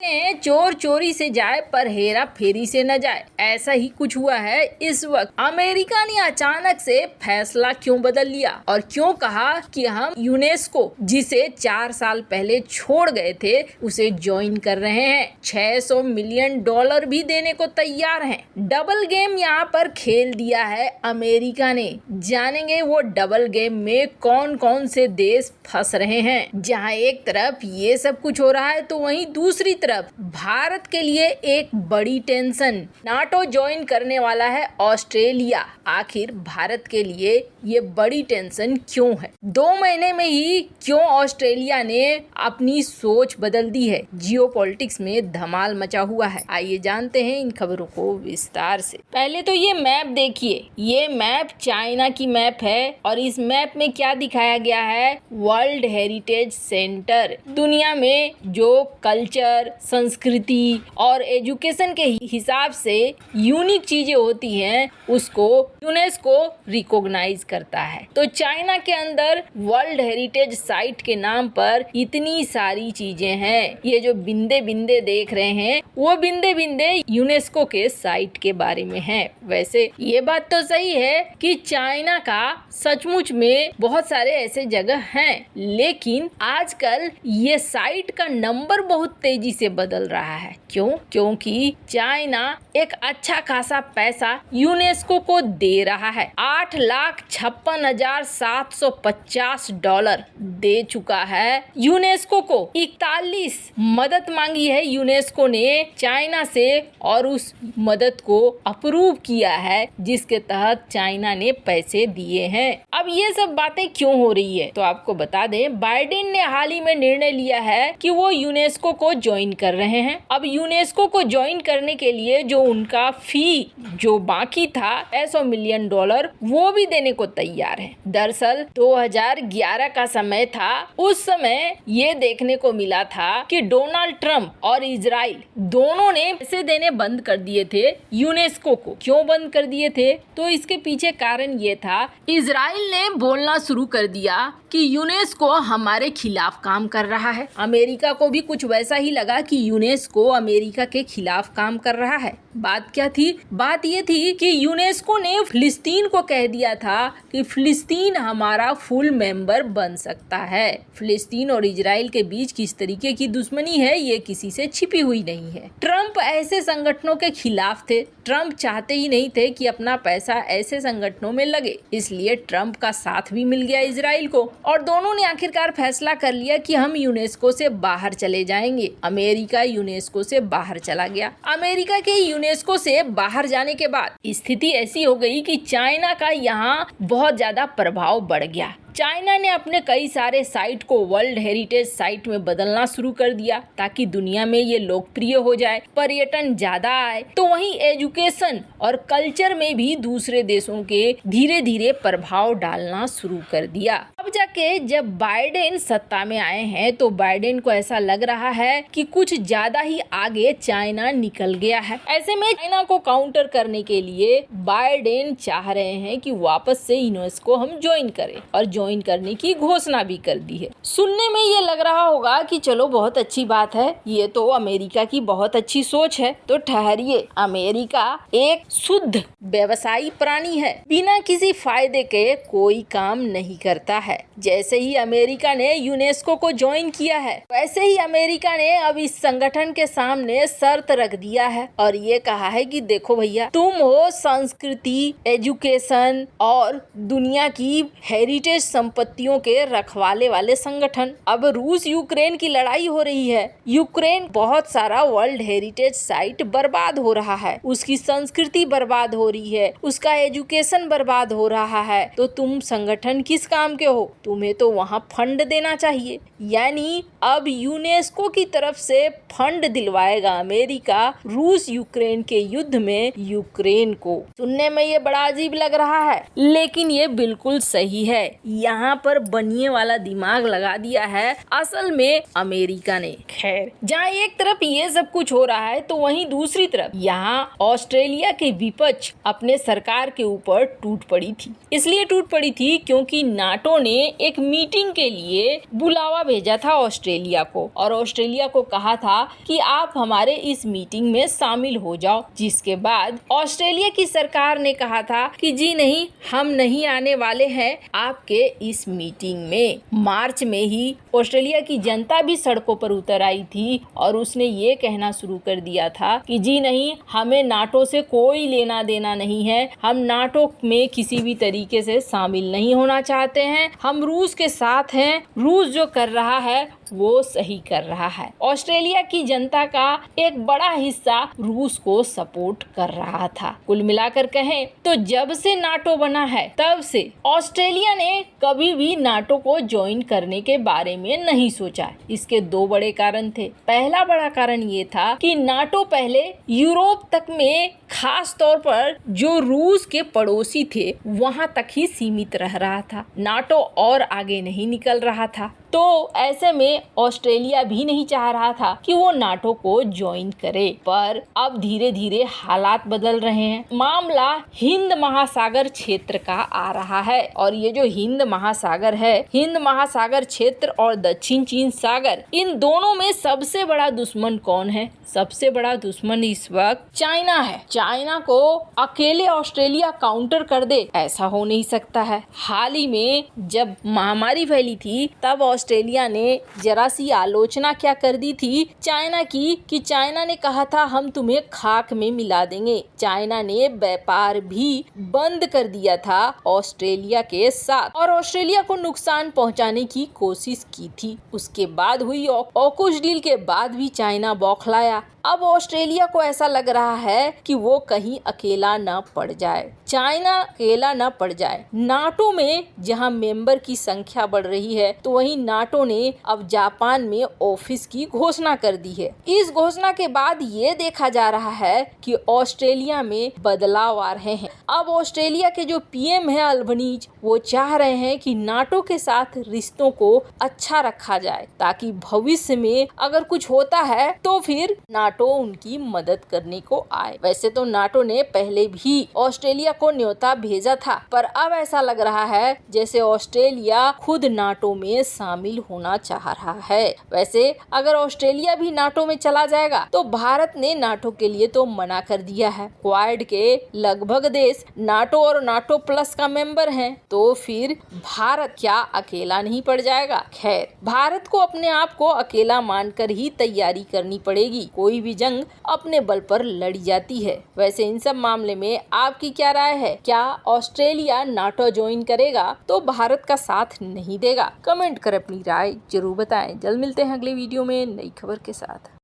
चोर चोरी से जाए पर हेरा फेरी से न जाए, ऐसा ही कुछ हुआ है इस वक्त। अमेरिका ने अचानक से फैसला क्यों बदल लिया और क्यों कहा कि हम यूनेस्को जिसे 4 साल पहले छोड़ गए थे उसे ज्वाइन कर रहे हैं। $600 मिलियन भी देने को तैयार हैं। डबल गेम यहाँ पर खेल दिया है अमेरिका ने। जानेंगे वो डबल गेम में कौन कौन से देश फंस रहे हैं। जहाँ एक तरफ ये सब कुछ हो रहा है तो वहीं दूसरी तरफ भारत के लिए एक बड़ी टेंशन, नाटो ज्वाइन करने वाला है ऑस्ट्रेलिया। आखिर भारत के लिए ये बड़ी टेंशन क्यों है? 2 महीने में ही क्यों ऑस्ट्रेलिया ने अपनी सोच बदल दी है? जियोपॉलिटिक्स में धमाल मचा हुआ है। आइए जानते हैं इन खबरों को विस्तार से। पहले तो ये मैप देखिए। ये मैप चाइना की मैप है और इस मैप में क्या दिखाया गया है? World heritage centre. दुनिया में जो कल्चर, संस्कृति और एजुकेशन के हिसाब से यूनिक चीजें होती हैं उसको यूनेस्को रिकॉग्नाइज करता है। तो चाइना के अंदर वर्ल्ड हेरिटेज साइट के नाम पर इतनी सारी चीजें हैं। ये जो बिंदे बिंदे देख रहे हैं वो बिंदे बिंदे यूनेस्को के साइट के बारे में है। वैसे ये बात तो सही है कि चाइना का सचमुच में बहुत सारे ऐसे जगह हैं, लेकिन आजकल ये साइट का नंबर बहुत तेजी से बदल रहा है। क्यों? क्योंकि चाइना एक अच्छा खासा पैसा यूनेस्को को दे रहा है। $8,56,750 दे चुका है यूनेस्को को। 41 मदद मांगी है यूनेस्को ने चाइना से और उस मदद को अप्रूव किया है, जिसके तहत चाइना ने पैसे दिए हैं। अब ये सब बातें क्यों हो रही है तो आपको बता दें, बाइडेन ने हाल ही में निर्णय लिया है कि वो यूनेस्को को ज्वाइन कर रहे हैं। अब यूनेस्को को ज्वाइन करने के लिए जो उनका फी जो बाकी था $600 मिलियन वो भी देने को तैयार है। दरअसल 2011 का समय था। उस समय ये देखने को मिला था कि डोनाल्ड ट्रंप और इजराइल दोनों ने पैसे देने बंद कर दिए थे यूनेस्को को। क्यों बंद कर दिए थे? तो इसके पीछे कारण ये था, इजराइल ने बोलना शुरू कर दिया कि यूनेस्को हमारे खिलाफ काम कर रहा है। अमेरिका को भी कुछ वैसा ही लगा कि यूनेस्को अमेरिका के खिलाफ काम कर रहा है। बात क्या थी? बात ये थी कि यूनेस्को ने फिलिस्तीन को कह दिया था कि फिलिस्तीन हमारा फुल मेंबर बन सकता है। फिलिस्तीन और इजराइल के बीच किस तरीके की दुश्मनी है ये किसी से छिपी हुई नहीं है। ट्रंप ऐसे संगठनों के खिलाफ थे। ट्रंप चाहते ही नहीं थे कि अपना पैसा ऐसे संगठनों में लगे, इसलिए ट्रंप का साथ भी मिल गया इजराइल को और दोनों ने आखिरकार फैसला कर लिया कि हम यूनेस्को से बाहर चले जाएंगे। अमेरिका यूनेस्को से बाहर चला गया। अमेरिका के यूनेस्को से बाहर जाने के बाद स्थिति ऐसी हो गई कि चाइना का यहाँ बहुत ज्यादा प्रभाव बढ़ गया। चाइना ने अपने कई सारे साइट को वर्ल्ड हेरिटेज साइट में बदलना शुरू कर दिया ताकि दुनिया में ये लोकप्रिय हो जाए, पर्यटन ज्यादा आए। तो वहीं एजुकेशन और कल्चर में भी दूसरे देशों के धीरे धीरे प्रभाव डालना शुरू कर दिया। अब जाके जब बाइडेन सत्ता में आए हैं तो बाइडेन को ऐसा लग रहा है कि कुछ ज्यादा ही आगे चाइना निकल गया है। ऐसे में चाइना को काउंटर करने के लिए बाइडेन चाह रहे हैं कि वापस से यूनेस्को हम ज्वाइन करें और ज्वाइन करने की घोषणा भी कर दी है। सुनने में ये लग रहा होगा कि चलो बहुत अच्छी बात है, ये तो अमेरिका की बहुत अच्छी सोच है। तो ठहरिए, अमेरिका एक शुद्ध व्यवसायी प्राणी है, बिना किसी फायदे के कोई काम नहीं करता है। जैसे ही अमेरिका ने यूनेस्को को ज्वाइन किया है वैसे ही अमेरिका ने अब इस संगठन के सामने शर्त रख दिया है और ये कहा है कि देखो भैया, तुम हो संस्कृति, एजुकेशन और दुनिया की हेरिटेज संपत्तियों के रखवाले वाले संगठन। अब रूस यूक्रेन की लड़ाई हो रही है। यूक्रेन बहुत सारा वर्ल्ड हेरिटेज साइट बर्बाद हो रहा है, उसकी संस्कृति बर्बाद हो रही है, उसका एजुकेशन बर्बाद हो रहा है। तो तुम संगठन किस काम के हो? तुम्हें तो वहाँ फंड देना चाहिए। यानी अब यूनेस्को की तरफ से फंड दिलवाएगा अमेरिका रूस यूक्रेन के युद्ध में यूक्रेन को। सुनने में ये बड़ा अजीब लग रहा है, लेकिन ये बिल्कुल सही है। यहाँ पर बनिए वाला दिमाग लगा दिया है असल में अमेरिका ने। खैर, जहाँ एक तरफ ये सब कुछ हो रहा है तो वहीं दूसरी तरफ यहाँ ऑस्ट्रेलिया के विपक्ष अपने सरकार के ऊपर टूट पड़ी थी। इसलिए टूट पड़ी थी क्योंकि नाटो ने एक मीटिंग के लिए बुलावा भेजा था ऑस्ट्रेलिया को और ऑस्ट्रेलिया को कहा था कि आप हमारे इस मीटिंग में शामिल हो जाओ, जिसके बाद ऑस्ट्रेलिया की सरकार ने कहा था कि जी नहीं, हम नहीं आने वाले हैं आपके इस मीटिंग में। मार्च में ही ऑस्ट्रेलिया की जनता भी सड़कों पर उतर आई थी और उसने ये कहना शुरू कर दिया था कि जी नहीं, हमें नाटो से कोई लेना देना नहीं है, हम नाटो में किसी भी तरीके से शामिल नहीं होना चाहते हैं, हम रूस के साथ हैं, रूस जो कर रहा है वो सही कर रहा है। ऑस्ट्रेलिया की जनता का एक बड़ा हिस्सा रूस को सपोर्ट कर रहा था। कुल मिलाकर कहें तो जब से नाटो बना है तब से ऑस्ट्रेलिया ने कभी भी नाटो को ज्वाइन करने के बारे में नहीं सोचा। इसके दो बड़े कारण थे। पहला बड़ा कारण ये था कि नाटो पहले यूरोप तक में, खास तौर पर जो रूस के पड़ोसी थे वहां तक ही सीमित रह रहा था, नाटो और आगे नहीं निकल रहा था। तो ऐसे में ऑस्ट्रेलिया भी नहीं चाह रहा था कि वो नाटो को ज्वाइन करे। पर अब धीरे धीरे हालात बदल रहे हैं। मामला हिंद महासागर क्षेत्र का आ रहा है और ये जो हिंद महासागर है, हिंद महासागर क्षेत्र और दक्षिण चीन सागर, इन दोनों में सबसे बड़ा दुश्मन कौन है? सबसे बड़ा दुश्मन इस वक्त चाइना है। चाइना को अकेले ऑस्ट्रेलिया काउंटर कर दे, ऐसा हो नहीं सकता है। हाल ही में जब महामारी फैली थी तब ऑस्ट्रेलिया ने जरा सी आलोचना क्या कर दी थी चाइना की, कि चाइना ने कहा था हम तुम्हें खाक में मिला देंगे। चाइना ने व्यापार भी बंद कर दिया था ऑस्ट्रेलिया के साथ और ऑस्ट्रेलिया को नुकसान पहुंचाने की कोशिश की थी। उसके बाद हुई ऑकूस डील के बाद भी चाइना बौखलाया। अब ऑस्ट्रेलिया को ऐसा लग रहा है कि वो कहीं अकेला न पड़ जाए, चाइना अकेला न पड़ जाए। नाटो में जहां मेंबर की संख्या बढ़ रही है तो वहीं नाटो ने अब जापान में ऑफिस की घोषणा कर दी है। इस घोषणा के बाद ये देखा जा रहा है कि ऑस्ट्रेलिया में बदलाव आ रहे हैं। अब ऑस्ट्रेलिया के जो पीएम है अल्बनीज, वो चाह रहे हैं कि नाटो के साथ रिश्तों को अच्छा रखा जाए ताकि भविष्य में अगर कुछ होता है तो फिर नाटो उनकी मदद करने को आए। वैसे तो नाटो ने पहले भी ऑस्ट्रेलिया को न्योता भेजा था, पर अब ऐसा लग रहा है जैसे ऑस्ट्रेलिया खुद नाटो में शामिल होना चाह रहा है। वैसे अगर ऑस्ट्रेलिया भी नाटो में चला जाएगा तो भारत ने नाटो के लिए तो मना कर दिया है। क्वाड के लगभग देश नाटो और नाटो प्लस का मेंबर हैं, तो फिर भारत क्या अकेला नहीं पड़ जाएगा? खैर, भारत को अपने आप को अकेला मानकर ही तैयारी करनी पड़ेगी। कोई भी जंग अपने बल पर लड़ी जाती है। वैसे इन सब मामले में आपकी क्या राय है? क्या ऑस्ट्रेलिया नाटो ज्वाइन करेगा तो भारत का साथ नहीं देगा? कमेंट कर अपनी राय जरूर बताएं। जल्द मिलते हैं अगले वीडियो में नई खबर के साथ।